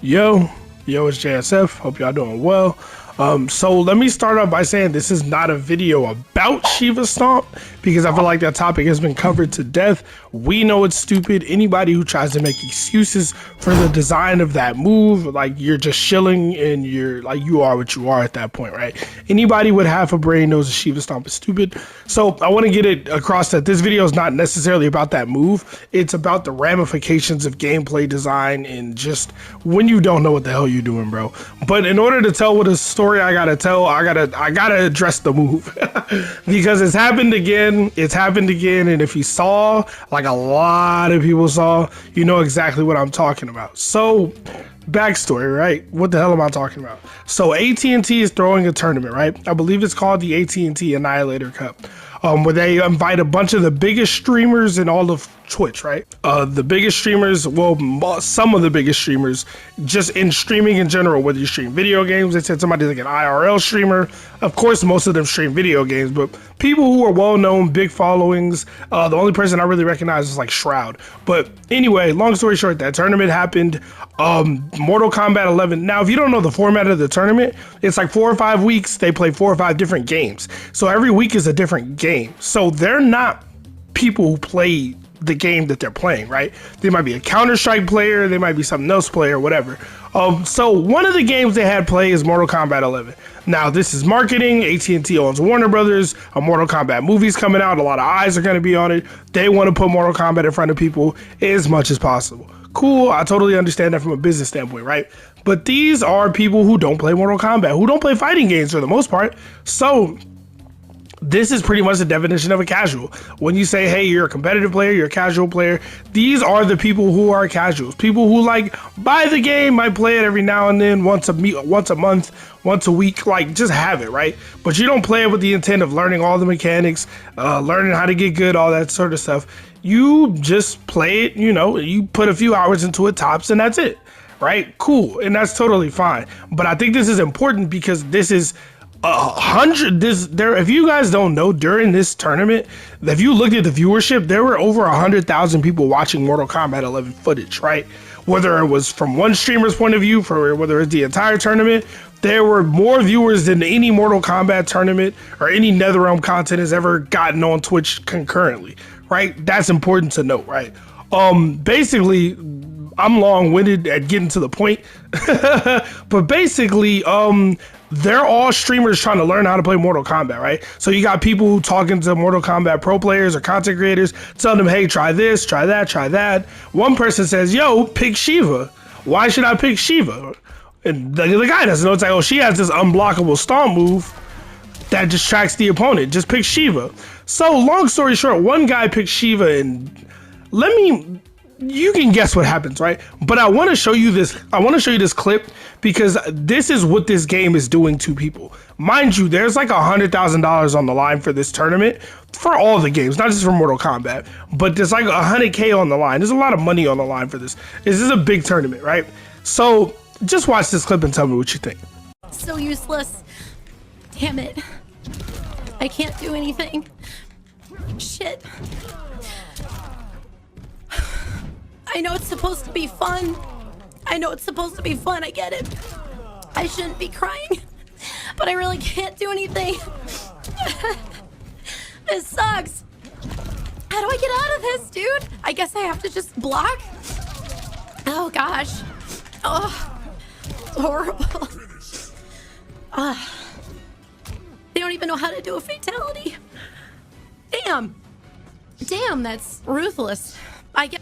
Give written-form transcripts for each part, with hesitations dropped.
Yo, it's JSF. Hope y'all doing well. So let me start off by saying this is not a video about Shiva Stomp because I feel like that topic has been covered to death. We know it's stupid. Anybody who tries to make excuses for the design of that move, like you're just shilling and you're like, you are what you are at that point, right? Anybody with half a brain knows a Shiva Stomp is stupid. So I want to get it across that this video is not necessarily about that move. It's about the ramifications of gameplay design and just when you don't know what the hell you're doing, bro. But in order to tell what a story I gotta tell, I gotta address the move because it's happened again. And if you saw, like a lot of people saw, you know exactly what I'm talking about. So backstory, right? What the hell am I talking about? So at&t is throwing a tournament, right? I believe it's called the at&t Annihilator Cup, where they invite a bunch of the biggest streamers in all of Twitch, right? The biggest streamers, well, some of the biggest streamers, just in streaming in general, whether you stream video games, they said somebody's like an IRL streamer. Of course, most of them stream video games, but people who are well-known, big followings, the only person I really recognize is like Shroud. But anyway, long story short, that tournament happened, Mortal Kombat 11. Now, if you don't know the format of the tournament, it's like 4 or 5 weeks, they play 4 or 5 different games. So every week is a different game. So they're not people who play the game that they're playing, right? They might be a Counter-Strike player, they might be something else player, whatever. So one of the games they had play is Mortal Kombat 11. Now this is marketing. at&t owns Warner Brothers. A Mortal Kombat movie's coming out. A lot of eyes are going to be on it. They want to put Mortal Kombat in front of people as much as possible. Cool, I totally understand that from a business standpoint, right? But these are people who don't play Mortal Kombat, who don't play fighting games for the most part. So this is pretty much the definition of a casual. When you say, hey, you're a competitive player, you're a casual player, these are the people who are casuals. People who like buy the game, might play it every now and then, once a month, once a week, like just have it, right? But you don't play it with the intent of learning all the mechanics, learning how to get good, all that sort of stuff. You just play it, you know, you put a few hours into it tops and that's it, right? Cool, and that's totally fine. But I think this is important because this is if you guys don't know, during this tournament, if you looked at the viewership, there were over 100,000 people watching Mortal Kombat 11 footage, right? Whether it was from one streamer's point of view, for whether it's the entire tournament, there were more viewers than any Mortal Kombat tournament or any NetherRealm content has ever gotten on Twitch concurrently, right? That's important to note, right? Basically, I'm long-winded at getting to the point, but basically, they're all streamers trying to learn how to play Mortal Kombat, right? So you got people talking to Mortal Kombat pro players or content creators, telling them, hey, try this, try that, try that. One person says, yo, pick Shiva. Why should I pick Shiva? And the guy doesn't know. It's like, oh, she has this unblockable stomp move that distracts the opponent. Just pick Shiva. So long story short, one guy picked Shiva, and you can guess what happens, right? But I want to show you this. I want to show you this clip because this is what this game is doing to people. Mind you, there's like $100,000 on the line for this tournament for all the games, not just for Mortal Kombat, but there's like 100K on the line. There's a lot of money on the line for this. This is a big tournament, right? So just watch this clip and tell me what you think. So useless. Damn it. I can't do anything. Shit. I know it's supposed to be fun. I get it. I shouldn't be crying, but I really can't do anything. This sucks. How do I get out of this, dude? I guess I have to just block. Oh gosh. Oh, it's horrible. They don't even know how to do a fatality. Damn, that's ruthless.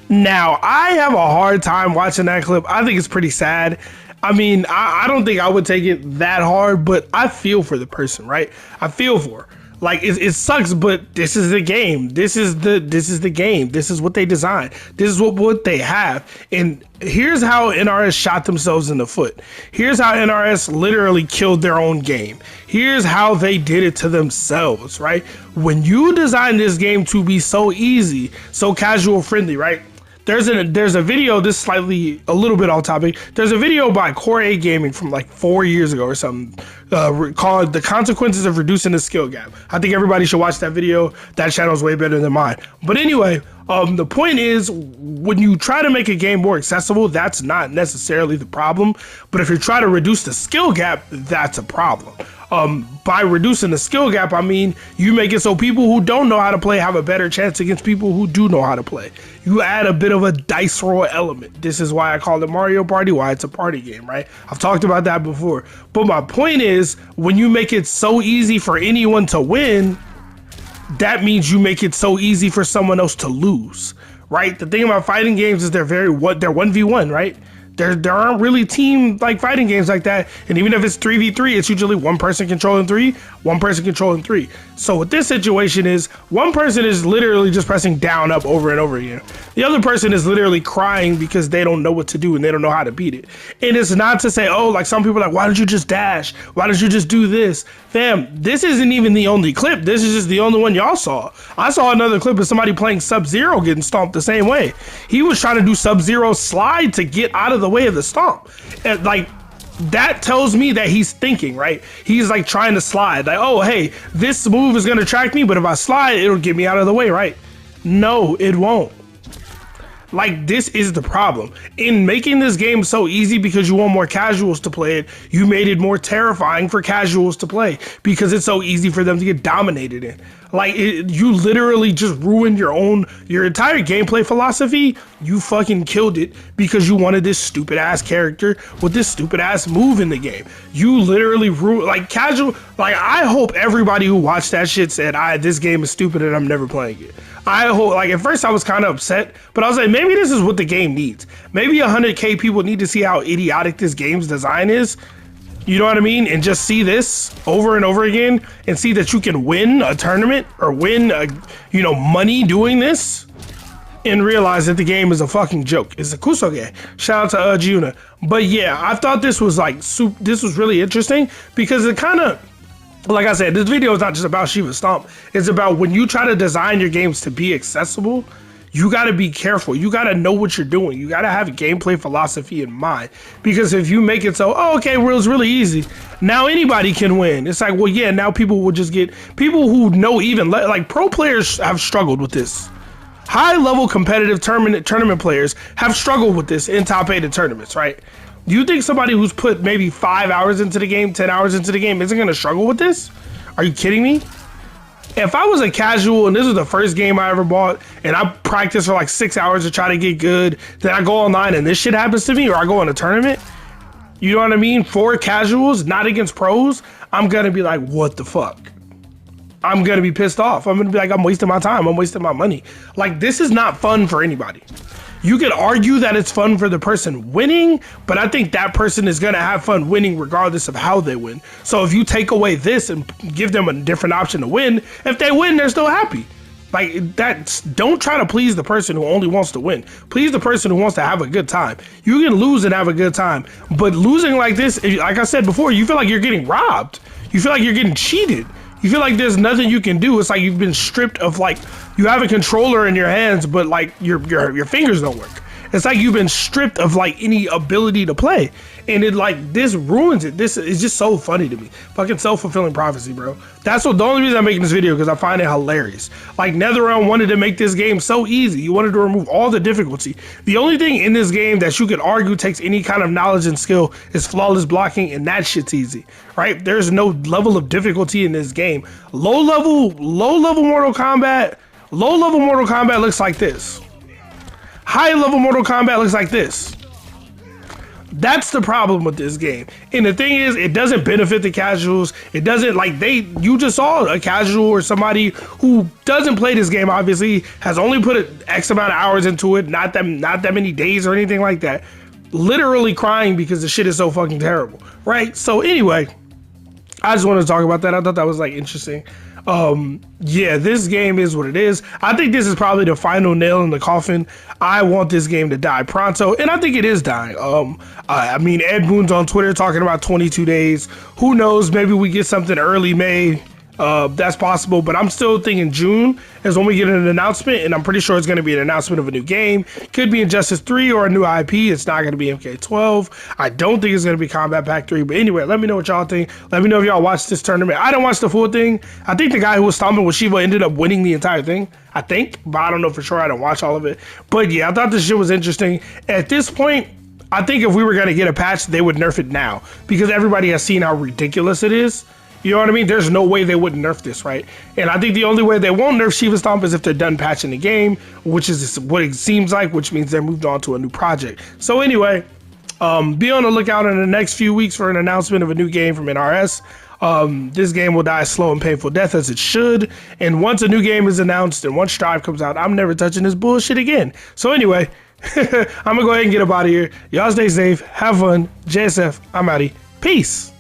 Now, I have a hard time watching that clip. I think it's pretty sad. I mean, I don't think I would take it that hard, but I feel for the person, right? I feel for her. Like, it sucks, but this is the game. This is the game. This is what they designed. This is what they have. And here's how NRS shot themselves in the foot. Here's how NRS literally killed their own game. Here's how they did it to themselves, right? When you design this game to be so easy, so casual friendly, right? There's a video, this slightly a little bit off topic. There's a video by Core A Gaming from like 4 years ago or something, called "The Consequences of Reducing the Skill Gap." I think everybody should watch that video. That channel is way better than mine. But anyway, The point is, when you try to make a game more accessible, that's not necessarily the problem. But if you try to reduce the skill gap, that's a problem. By reducing the skill gap, I mean you make it so people who don't know how to play have a better chance against people who do know how to play. You add a bit of a dice roll element. This is why I call it Mario Party, why it's a party game, right? I've talked about that before. But my point is, when you make it so easy for anyone to win, that means you make it so easy for someone else to lose, right? The thing about fighting games is they're 1v1, right? There aren't really team like fighting games like that. And even if it's 3v3, it's usually one person controlling three, one person controlling three. So what this situation is, one person is literally just pressing down, up over and over again. The other person is literally crying because they don't know what to do and they don't know how to beat it. And it's not to say, oh, like some people are like, why don't you just dash? Why don't you just do this? Fam, this isn't even the only clip. This is just the only one y'all saw. I saw another clip of somebody playing Sub-Zero getting stomped the same way. He was trying to do Sub-Zero slide to get out of the way of the stomp. And like, that tells me that he's thinking, right? He's like trying to slide. Like, oh, hey, this move is gonna track me, but if I slide, it'll get me out of the way, right? No, it won't. Like, this is the problem. In making this game so easy because you want more casuals to play it, you made it more terrifying for casuals to play because it's so easy for them to get dominated in. Like, you literally just ruined your entire gameplay philosophy. You fucking killed it because you wanted this stupid ass character with this stupid ass move in the game. You literally ruined, like, casual, like, I hope everybody who watched that shit said, this game is stupid and I'm never playing it. I hope, like, at first I was kind of upset, but I was like, maybe this is what the game needs. Maybe 100K people need to see how idiotic this game's design is. You know what I mean? And just see this over and over again and see that you can win a tournament or win, money doing this and realize that the game is a fucking joke. It's a kusoge. Shout out to Juna. But yeah, I thought this was like, this was really interesting because it kind of, like I said, this video is not just about Shiva Stomp. It's about when you try to design your games to be accessible, you got to be careful. You got to know what you're doing. You got to have a gameplay philosophy in mind. Because if you make it so, oh, okay, well, it's really easy. Now anybody can win. It's like, well, yeah, now people will just get, people who know even, like pro players have struggled with this. High level competitive tournament players have struggled with this in top 8 tournaments, right? Do you think somebody who's put maybe 5 hours into the game, 10 hours into the game isn't going to struggle with this? Are you kidding me? If I was a casual and this was the first game I ever bought and I practiced for like 6 hours to try to get good, then I go online and this shit happens to me, or I go in a tournament, you know what I mean? For casuals, not against pros, I'm going to be like, what the fuck? I'm going to be pissed off. I'm going to be like, I'm wasting my time. I'm wasting my money. Like, this is not fun for anybody. You could argue that it's fun for the person winning, but I think that person is going to have fun winning regardless of how they win. So if you take away this and give them a different option to win, if they win, they're still happy. Like, don't try to please the person who only wants to win. Please the person who wants to have a good time. You can lose and have a good time, but losing like this, like I said before, you feel like you're getting robbed. You feel like you're getting cheated. You feel like there's nothing you can do. It's like you've been stripped of, like, you have a controller in your hands, but like your fingers don't work. It's like you've been stripped of like any ability to play. And it like, this ruins it. This is just so funny to me. Fucking self-fulfilling prophecy, bro. That's the only reason I'm making this video, because I find it hilarious. Like, NetherRealm wanted to make this game so easy. You wanted to remove all the difficulty. The only thing in this game that you could argue takes any kind of knowledge and skill is flawless blocking, and that shit's easy, right? There's no level of difficulty in this game. Low level Mortal Kombat looks like this. High level Mortal Kombat looks like this. That's the problem with this game. And the thing is, it doesn't benefit the casuals. It doesn't, like, you just saw a casual or somebody who doesn't play this game, obviously, has only put an X amount of hours into it, not that many days or anything like that, literally crying because the shit is so fucking terrible, right? So anyway, I just wanted to talk about that. I thought that was like interesting. Yeah, this game is what it is. I think this is probably the final nail in the coffin. I want this game to die pronto, and I think it is dying. I mean, Ed Boon's on Twitter talking about 22 days. Who knows? Maybe we get something early May. That's possible, but I'm still thinking June is when we get an announcement, and I'm pretty sure it's going to be an announcement of a new game. Could be Injustice 3 or a new IP. It's not going to be MK12. I don't think it's going to be Combat Pack 3, but anyway, let me know what y'all think. Let me know if y'all watched this tournament. I didn't watch the full thing. I think the guy who was stomping with Shiva ended up winning the entire thing, I think, but I don't know for sure. I didn't watch all of it, but yeah, I thought this shit was interesting. At this point, I think if we were going to get a patch, they would nerf it now because everybody has seen how ridiculous it is. You know what I mean? There's no way they wouldn't nerf this, right? And I think the only way they won't nerf Shiva Stomp is if they're done patching the game, which is what it seems like, which means they're moved on to a new project. So anyway, be on the lookout in the next few weeks for an announcement of a new game from NRS. This game will die a slow and painful death as it should. And once a new game is announced and once Strive comes out, I'm never touching this bullshit again. So anyway, I'm gonna go ahead and get up out of here. Y'all stay safe, have fun. JSF, I'm outie. Peace.